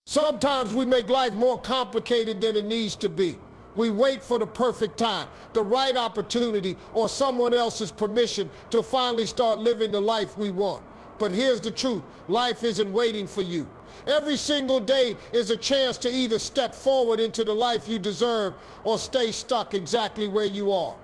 Sometimes we make life more complicated than it needs to be. We wait for the perfect time, the right opportunity, or someone else's permission to finally start living the life we want. But here's the truth, life isn't waiting for you. Every single day is a chance to either step forward into the life you deserve or stay stuck exactly where you are.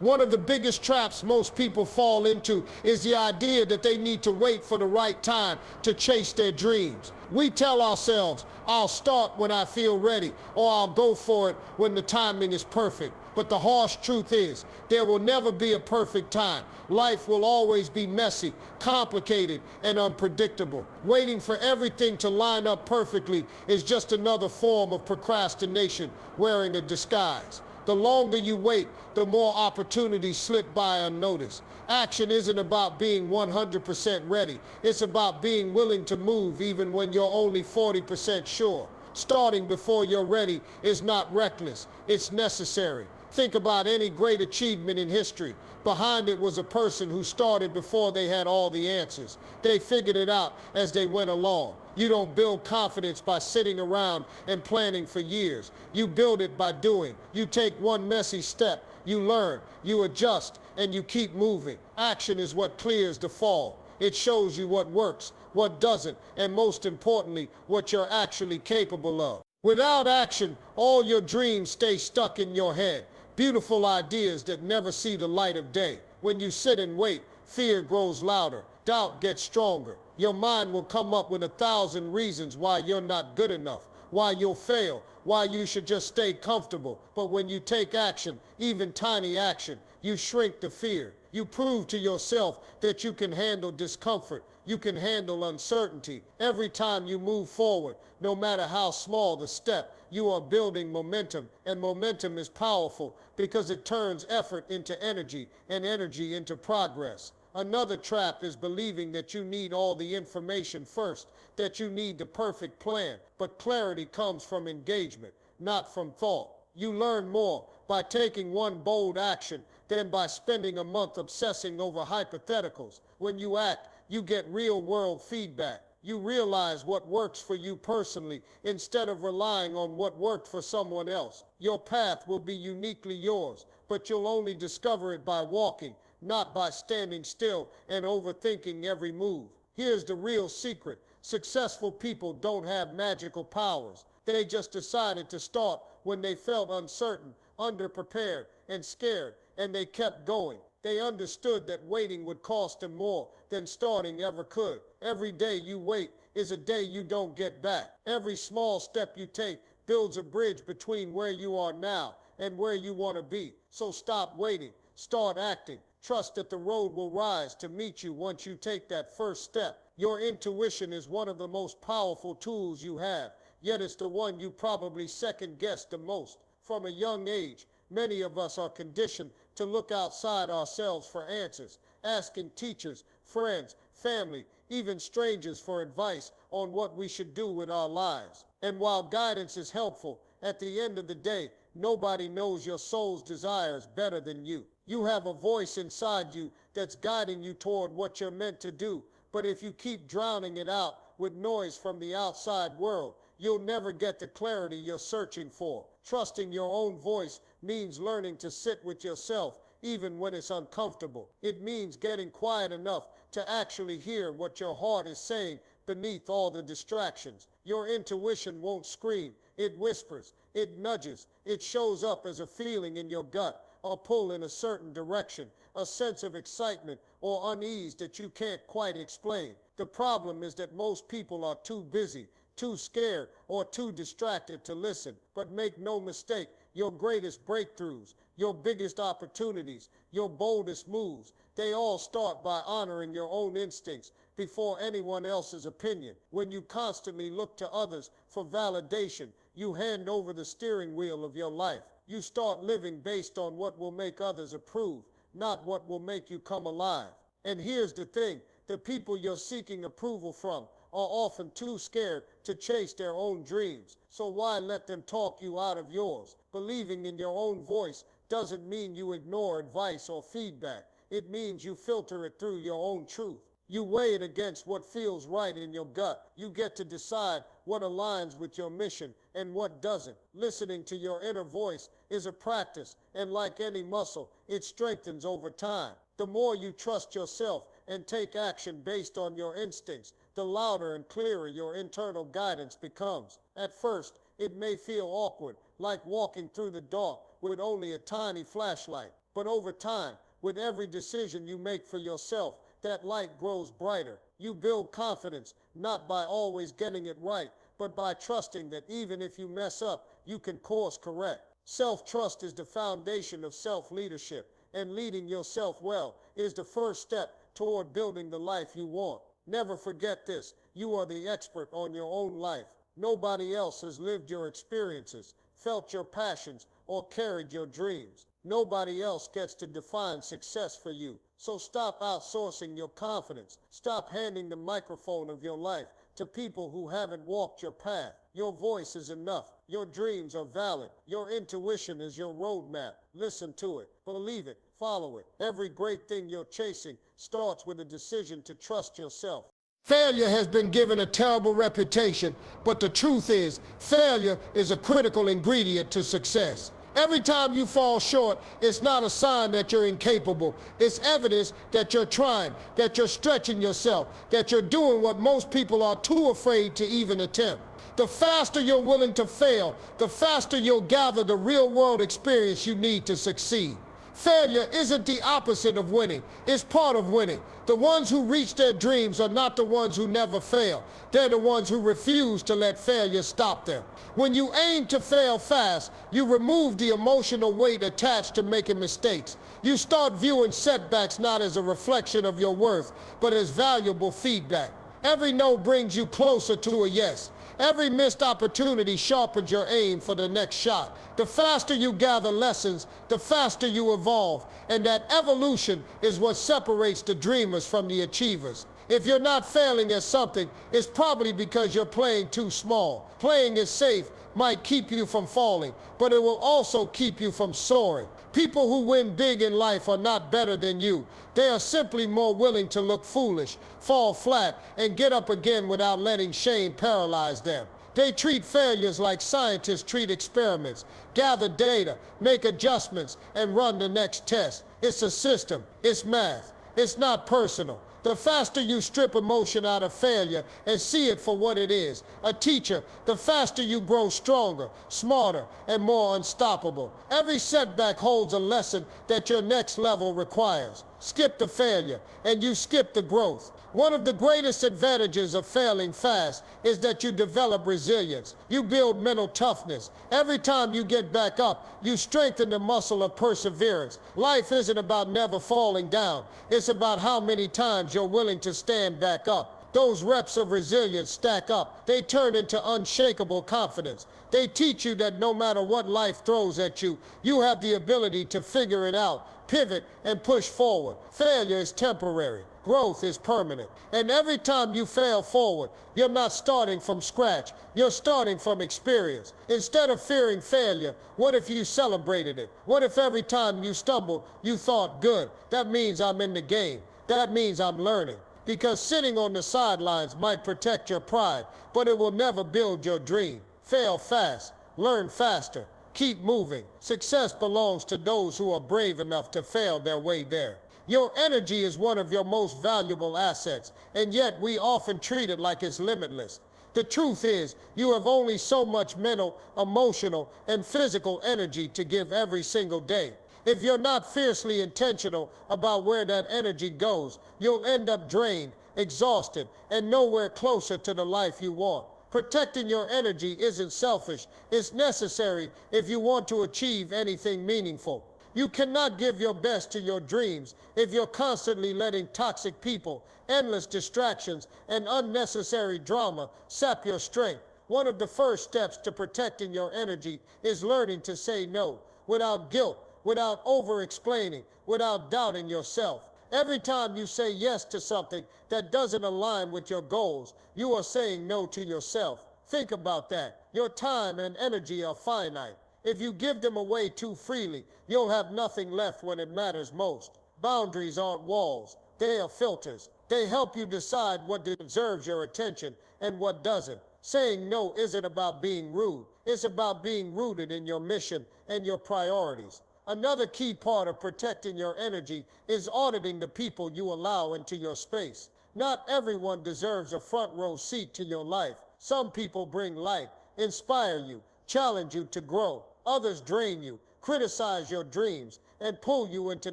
One of the biggest traps most people fall into is the idea that they need to wait for the right time to chase their dreams. We tell ourselves, I'll start when I feel ready, or I'll go for it when the timing is perfect. But the harsh truth is, there will never be a perfect time. Life will always be messy, complicated, and unpredictable. Waiting for everything to line up perfectly is just another form of procrastination wearing a disguise. The longer you wait, the more opportunities slip by unnoticed. Action isn't about being 100% ready. It's about being willing to move even when you're only 40% sure. Starting before you're ready is not reckless, it's necessary. Think about any great achievement in history. Behind it was a person who started before they had all the answers. They figured it out as they went along. You don't build confidence by sitting around and planning for years. You build it by doing. You take one messy step, you learn, you adjust, and you keep moving. Action is what clears the fog. It shows you what works, what doesn't, and most importantly, what you're actually capable of. Without action, all your dreams stay stuck in your head. Beautiful ideas that never see the light of day. When you sit and wait, fear grows louder, doubt gets stronger. Your mind will come up with 1,000 reasons why you're not good enough, why you'll fail, why you should just stay comfortable. But when you take action, even tiny action, you shrink the fear. You prove to yourself that you can handle discomfort. You can handle uncertainty. Every time you move forward, no matter how small the step, you are building momentum, and momentum is powerful because it turns effort into energy and energy into progress. Another trap is believing that you need all the information first, that you need the perfect plan. But clarity comes from engagement, not from thought. You learn more by taking one bold action than by spending a month obsessing over hypotheticals. When you act, you get real-world feedback. You realize what works for you personally instead of relying on what worked for someone else. Your path will be uniquely yours, but you'll only discover it by walking, not by standing still and overthinking every move. Here's the real secret. Successful people don't have magical powers. They just decided to start when they felt uncertain, underprepared, and scared, and they kept going. They understood that waiting would cost them more than starting ever could. Every day you wait is a day you don't get back. Every small step you take builds a bridge between where you are now and where you want to be. So stop waiting, start acting. Trust that the road will rise to meet you once you take that first step. Your intuition is one of the most powerful tools you have, yet it's the one you probably second-guess the most. From a young age, many of us are conditioned to look outside ourselves for answers, asking teachers, friends, family, even strangers for advice on what we should do with our lives. And while guidance is helpful, at the end of the day, nobody knows your soul's desires better than you. You have a voice inside you that's guiding you toward what you're meant to do. But if you keep drowning it out with noise from the outside world, you'll never get the clarity you're searching for. Trusting your own voice means learning to sit with yourself even when it's uncomfortable. It means getting quiet enough to actually hear what your heart is saying beneath all the distractions. Your intuition won't scream. It whispers, it nudges, it shows up as a feeling in your gut, a pull in a certain direction, a sense of excitement or unease that you can't quite explain. The problem is that most people are too busy, too scared, or too distracted to listen. But make no mistake, your greatest breakthroughs, your biggest opportunities, your boldest moves, they all start by honoring your own instincts before anyone else's opinion. When you constantly look to others for validation, you hand over the steering wheel of your life. You start living based on what will make others approve, not what will make you come alive. And here's the thing, the people you're seeking approval from are often too scared to chase their own dreams. So why let them talk you out of yours? Believing in your own voice doesn't mean you ignore advice or feedback. It means you filter it through your own truth. You weigh it against what feels right in your gut. You get to decide what aligns with your mission and what doesn't. Listening to your inner voice is a practice, and like any muscle, it strengthens over time. The more you trust yourself and take action based on your instincts, the louder and clearer your internal guidance becomes. At first, it may feel awkward, like walking through the dark with only a tiny flashlight. But over time, with every decision you make for yourself, that light grows brighter. You build confidence, not by always getting it right, but by trusting that even if you mess up, you can course correct. Self-trust is the foundation of self-leadership, and leading yourself well is the first step toward building the life you want. Never forget this: you are the expert on your own life. Nobody else has lived your experiences, felt your passions, or carried your dreams. Nobody else gets to define success for you. So stop outsourcing your confidence. Stop handing the microphone of your life to people who haven't walked your path. Your voice is enough. Your dreams are valid. Your intuition is your roadmap. Listen to it. Believe it. Follow it. Every great thing you're chasing starts with a decision to trust yourself. Failure has been given a terrible reputation, but the truth is, failure is a critical ingredient to success. Every time you fall short, it's not a sign that you're incapable. It's evidence that you're trying, that you're stretching yourself, that you're doing what most people are too afraid to even attempt. The faster you're willing to fail, the faster you'll gather the real-world experience you need to succeed. Failure isn't the opposite of winning. It's part of winning. The ones who reach their dreams are not the ones who never fail. They're the ones who refuse to let failure stop them. When you aim to fail fast, you remove the emotional weight attached to making mistakes. You start viewing setbacks not as a reflection of your worth, but as valuable feedback. Every no brings you closer to a yes. Every missed opportunity sharpens your aim for the next shot. The faster you gather lessons, the faster you evolve. And that evolution is what separates the dreamers from the achievers. If you're not failing at something, it's probably because you're playing too small. Playing it safe might keep you from falling, but it will also keep you from soaring. People who win big in life are not better than you. They are simply more willing to look foolish, fall flat, and get up again without letting shame paralyze them. They treat failures like scientists treat experiments. Gather data, make adjustments, and run the next test. It's a system. It's math. It's not personal. The faster you strip emotion out of failure and see it for what it is, a teacher, the faster you grow stronger, smarter, and more unstoppable. Every setback holds a lesson that your next level requires. Skip the failure, and you skip the growth. One of the greatest advantages of failing fast is that you develop resilience. You build mental toughness. Every time you get back up, you strengthen the muscle of perseverance. Life isn't about never falling down. It's about how many times you're willing to stand back up. Those reps of resilience stack up. They turn into unshakable confidence. They teach you that no matter what life throws at you, you have the ability to figure it out, pivot, and push forward. Failure is temporary. Growth is permanent. And every time you fail forward, you're not starting from scratch. You're starting from experience. Instead of fearing failure, what if you celebrated it? What if every time you stumbled, you thought, good, that means I'm in the game. That means I'm learning. Because sitting on the sidelines might protect your pride, but it will never build your dream. Fail fast. Learn faster. Keep moving. Success belongs to those who are brave enough to fail their way there. Your energy is one of your most valuable assets, and yet we often treat it like it's limitless. The truth is, you have only so much mental, emotional, and physical energy to give every single day. If you're not fiercely intentional about where that energy goes, you'll end up drained, exhausted, and nowhere closer to the life you want. Protecting your energy isn't selfish. It's necessary if you want to achieve anything meaningful. You cannot give your best to your dreams if you're constantly letting toxic people, endless distractions, and unnecessary drama sap your strength. One of the first steps to protecting your energy is learning to say no, without guilt, without over-explaining, without doubting yourself. Every time you say yes to something that doesn't align with your goals, you are saying no to yourself. Think about that. Your time and energy are finite. If you give them away too freely, you'll have nothing left when it matters most. Boundaries aren't walls. They are filters. They help you decide what deserves your attention and what doesn't. Saying no isn't about being rude. It's about being rooted in your mission and your priorities. Another key part of protecting your energy is auditing the people you allow into your space. Not everyone deserves a front row seat to your life. Some people bring light, inspire you, challenge you to grow. Others drain you, criticize your dreams, and pull you into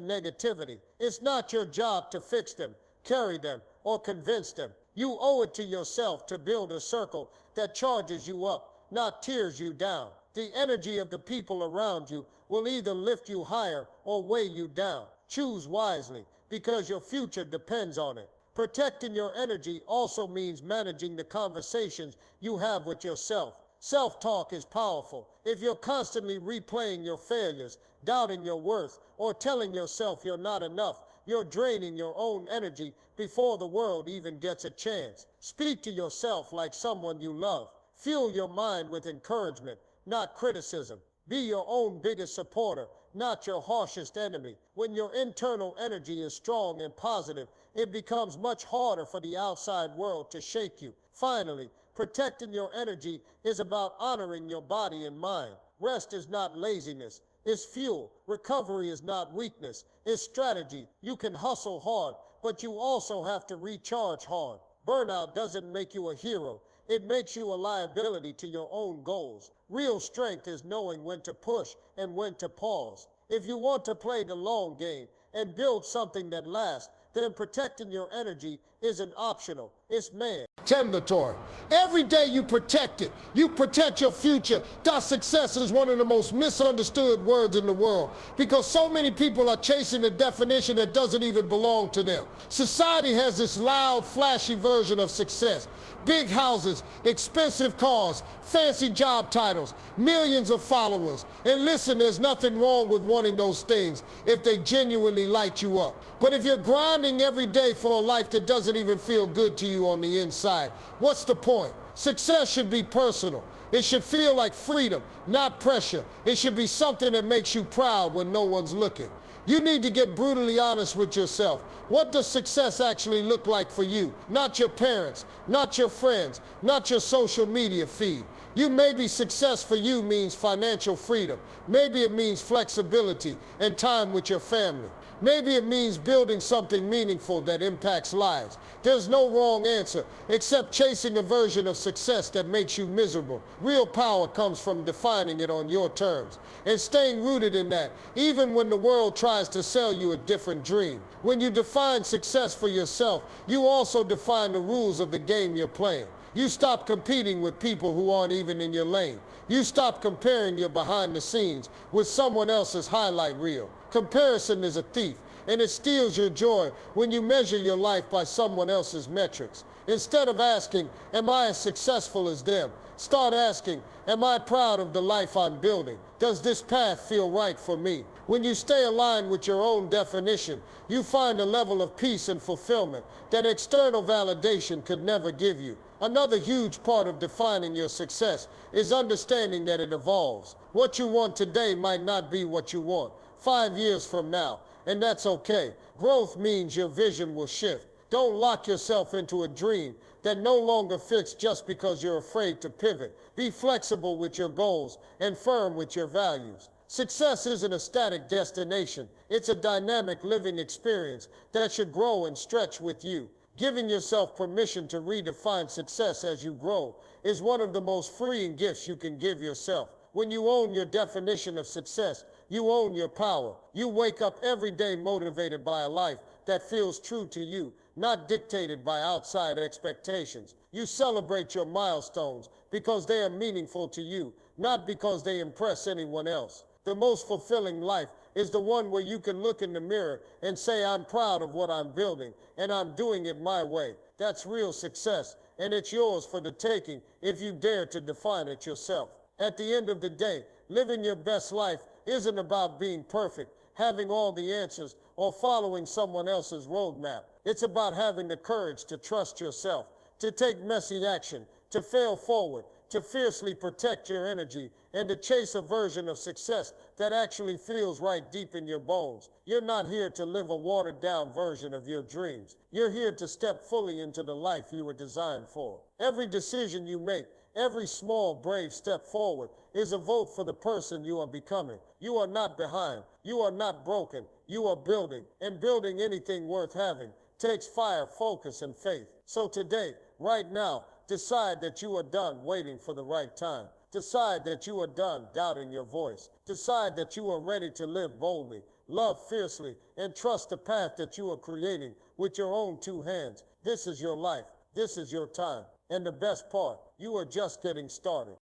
negativity. It's not your job to fix them, carry them, or convince them. You owe it to yourself to build a circle that charges you up, not tears you down. The energy of the people around you will either lift you higher or weigh you down. Choose wisely, because your future depends on it. Protecting your energy also means managing the conversations you have with yourself. Self-talk is powerful. If you're constantly replaying your failures, doubting your worth, or telling yourself you're not enough, you're draining your own energy before the world even gets a chance. Speak to yourself like someone you love. Fuel your mind with encouragement, not criticism. Be your own biggest supporter, not your harshest enemy. When your internal energy is strong and positive, it becomes much harder for the outside world to shake you. Finally, protecting your energy is about honoring your body and mind. Rest is not laziness. It's fuel. Recovery is not weakness. It's strategy. You can hustle hard, but you also have to recharge hard. Burnout doesn't make you a hero. It makes you a liability to your own goals. Real strength is knowing when to push and when to pause. If you want to play the long game and build something that lasts, then protecting your energy isn't optional. It's mandatory. Every day you protect it. You protect your future. That success is one of the most misunderstood words in the world because so many people are chasing a definition that doesn't even belong to them. Society has this loud, flashy version of success. Big houses, expensive cars, fancy job titles, millions of followers. And listen, there's nothing wrong with wanting those things if they genuinely light you up. But if you're grinding every day for a life that doesn't even feel good to you on the inside, what's the point? Success should be personal. It should feel like freedom, not pressure. It should be something that makes you proud when no one's looking. You need to get brutally honest with yourself. What does success actually look like for you? Not your parents, not your friends, not your social media feed. Maybe success for you means financial freedom. Maybe it means flexibility and time with your family. Maybe it means building something meaningful that impacts lives. There's no wrong answer, except chasing a version of success that makes you miserable. Real power comes from defining it on your terms and staying rooted in that, even when the world tries to sell you a different dream. When you define success for yourself, you also define the rules of the game you're playing. You stop competing with people who aren't even in your lane. You stop comparing your behind the scenes with someone else's highlight reel. Comparison is a thief, and it steals your joy when you measure your life by someone else's metrics. Instead of asking, am I as successful as them? Start asking, am I proud of the life I'm building? Does this path feel right for me? When you stay aligned with your own definition, you find a level of peace and fulfillment that external validation could never give you. Another huge part of defining your success is understanding that it evolves. What you want today might not be what you want 5 years from now, and that's okay. Growth means your vision will shift. Don't lock yourself into a dream that no longer fits just because you're afraid to pivot. Be flexible with your goals and firm with your values. Success isn't a static destination. It's a dynamic living experience that should grow and stretch with you. Giving yourself permission to redefine success as you grow is one of the most freeing gifts you can give yourself. When you own your definition of success, you own your power. You wake up every day motivated by a life that feels true to you, not dictated by outside expectations. You celebrate your milestones because they are meaningful to you, not because they impress anyone else. The most fulfilling life is the one where you can look in the mirror and say, I'm proud of what I'm building, and I'm doing it my way. That's real success, and it's yours for the taking if you dare to define it yourself. At the end of the day, living your best life isn't about being perfect, having all the answers, or following someone else's roadmap. It's about having the courage to trust yourself, to take messy action, to fail forward, to fiercely protect your energy, and to chase a version of success that actually feels right deep in your bones. You're not here to live a watered-down version of your dreams. You're here to step fully into the life you were designed for. Every decision you make, every small, brave step forward is a vote for the person you are becoming. You are not behind. You are not broken. You are building, and building anything worth having takes fire, focus, and faith. So today, right now, decide that you are done waiting for the right time. Decide that you are done doubting your voice. Decide that you are ready to live boldly, love fiercely, and trust the path that you are creating with your own two hands. This is your life. This is your time. And the best part, you are just getting started.